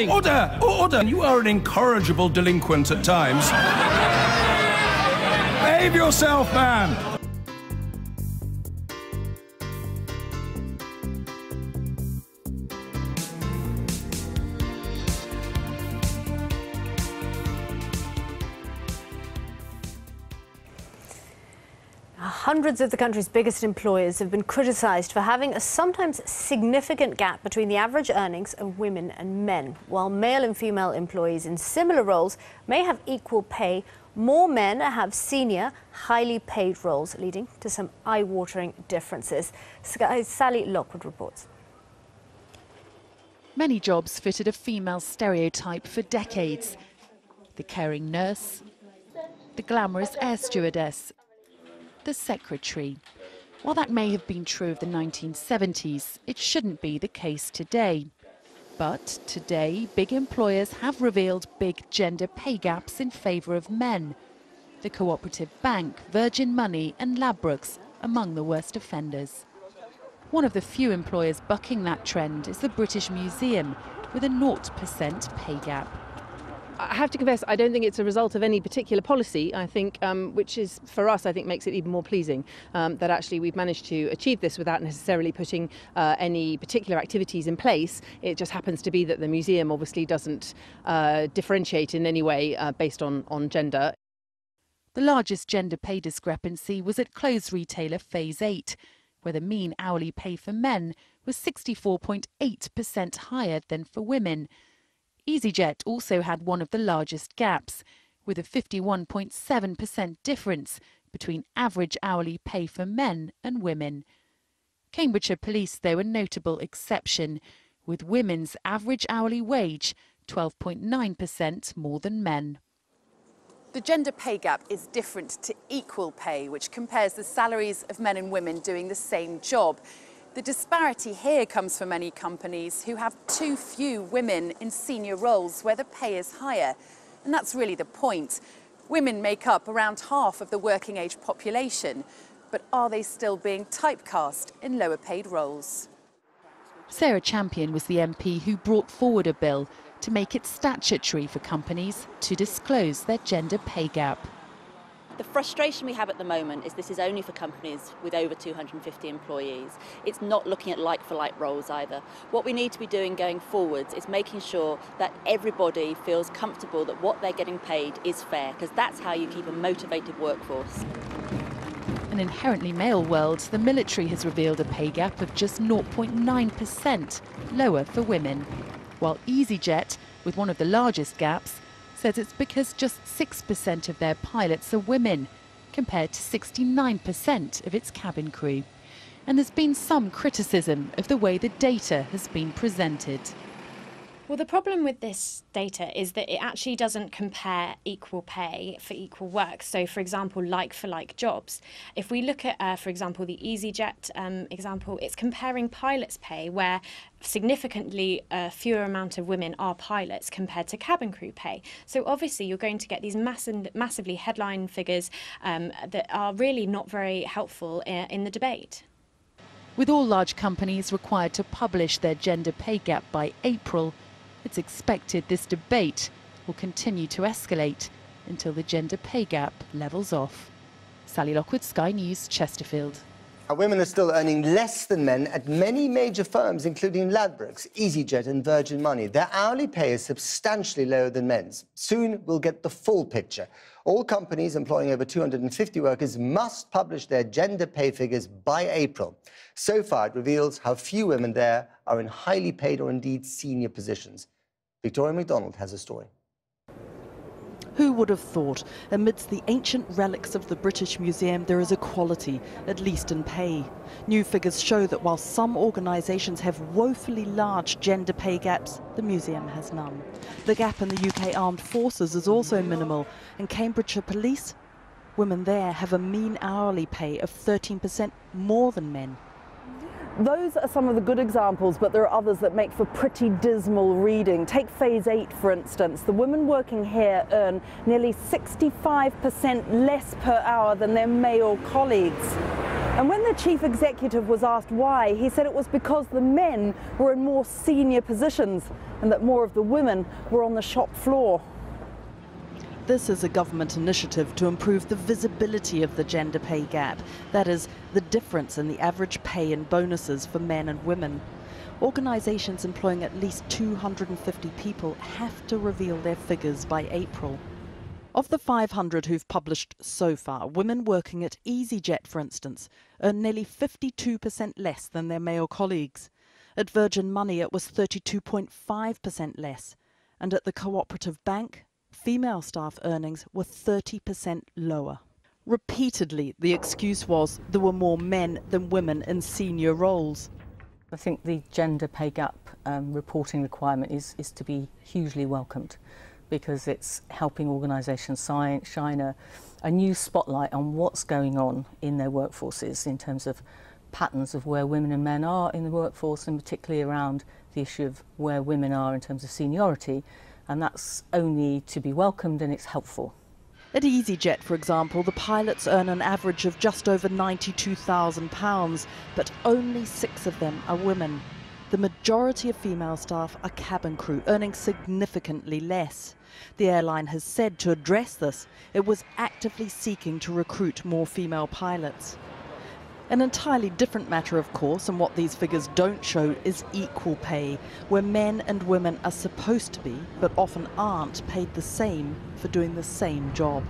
Order! Order! You are an incorrigible delinquent at times. Behave yourself, man! Hundreds of the country's biggest employers have been criticised for having a sometimes significant gap between the average earnings of women and men. While male and female employees in similar roles may have equal pay, more men have senior, highly paid roles, leading to some eye-watering differences. Sally Lockwood reports. Many jobs fitted a female stereotype for decades. The caring nurse, the glamorous air stewardess, the secretary. While that may have been true of the 1970s, it shouldn't be the case today. But today, big employers have revealed big gender pay gaps in favour of men. The cooperative bank, Virgin Money and Ladbrokes among the worst offenders. One of the few employers bucking that trend is the British Museum, with a 0% pay gap. I have to confess, I don't think it's a result of any particular policy. I think, which is, for us, I think makes it even more pleasing that actually we've managed to achieve this without necessarily putting any particular activities in place. It just happens to be that the museum obviously doesn't differentiate in any way based on gender. The largest gender pay discrepancy was at clothes retailer Phase 8, where the mean hourly pay for men was 64.8% higher than for women. EasyJet also had one of the largest gaps, with a 51.7% difference between average hourly pay for men and women. Cambridgeshire Police, though, a notable exception, with women's average hourly wage 12.9% more than men. The gender pay gap is different to equal pay, which compares the salaries of men and women doing the same job. The disparity here comes from many companies who have too few women in senior roles where the pay is higher. And that's really the point. Women make up around half of the working age population, but are they still being typecast in lower paid roles? Sarah Champion was the MP who brought forward a bill to make it statutory for companies to disclose their gender pay gap. The frustration we have at the moment is this is only for companies with over 250 employees. It's not looking at like-for-like roles either. What we need to be doing going forwards is making sure that everybody feels comfortable that what they're getting paid is fair, because that's how you keep a motivated workforce. An inherently male world, the military has revealed a pay gap of just 0.9% lower for women, while EasyJet, with one of the largest gaps, says it's because just 6% of their pilots are women, compared to 69% of its cabin crew. And there's been some criticism of the way the data has been presented. Well, the problem with this data is that it actually doesn't compare equal pay for equal work. So, for example, like-for-like jobs. If we look at, for example, the EasyJet example, it's comparing pilots' pay where significantly fewer amount of women are pilots compared to cabin crew pay. So obviously you're going to get these massively headline figures that are really not very helpful in the debate. With all large companies required to publish their gender pay gap by April, it's expected this debate will continue to escalate until the gender pay gap levels off. Sally Lockwood, Sky News, Chesterfield. Women are still earning less than men at many major firms, including Ladbrokes, EasyJet and Virgin Money. Their hourly pay is substantially lower than men's. Soon we'll get the full picture. All companies employing over 250 workers must publish their gender pay figures by April. So far, it reveals how few women there are in highly paid or indeed senior positions. Victoria MacDonald has a story. Who would have thought, amidst the ancient relics of the British Museum, there is equality, at least in pay. New figures show that while some organisations have woefully large gender pay gaps, the museum has none. The gap in the UK Armed Forces is also minimal. In Cambridgeshire Police, women there have a mean hourly pay of 13% more than men. Those are some of the good examples, but there are others that make for pretty dismal reading. Take Phase 8, for instance. The women working here earn nearly 65% less per hour than their male colleagues. And when the chief executive was asked why, he said it was because the men were in more senior positions and that more of the women were on the shop floor. This is a government initiative to improve the visibility of the gender pay gap. That is, the difference in the average pay and bonuses for men and women. Organisations employing at least 250 people have to reveal their figures by April. Of the 500 who've published so far, women working at EasyJet, for instance, earn nearly 52% less than their male colleagues. At Virgin Money, it was 32.5% less. And at the Cooperative Bank, female staff earnings were 30% lower. Repeatedly, the excuse was there were more men than women in senior roles. I think the gender pay gap reporting requirement is to be hugely welcomed, because it's helping organisations shine a new spotlight on what's going on in their workforces in terms of patterns of where women and men are in the workforce, and particularly around the issue of where women are in terms of seniority, and that's only to be welcomed, and it's helpful. At EasyJet, for example, the pilots earn an average of just over £92,000, but only 6 of them are women. The majority of female staff are cabin crew, earning significantly less. The airline has said to address this, it was actively seeking to recruit more female pilots. An entirely different matter, of course, and what these figures don't show is equal pay, where men and women are supposed to be, but often aren't, paid the same for doing the same job.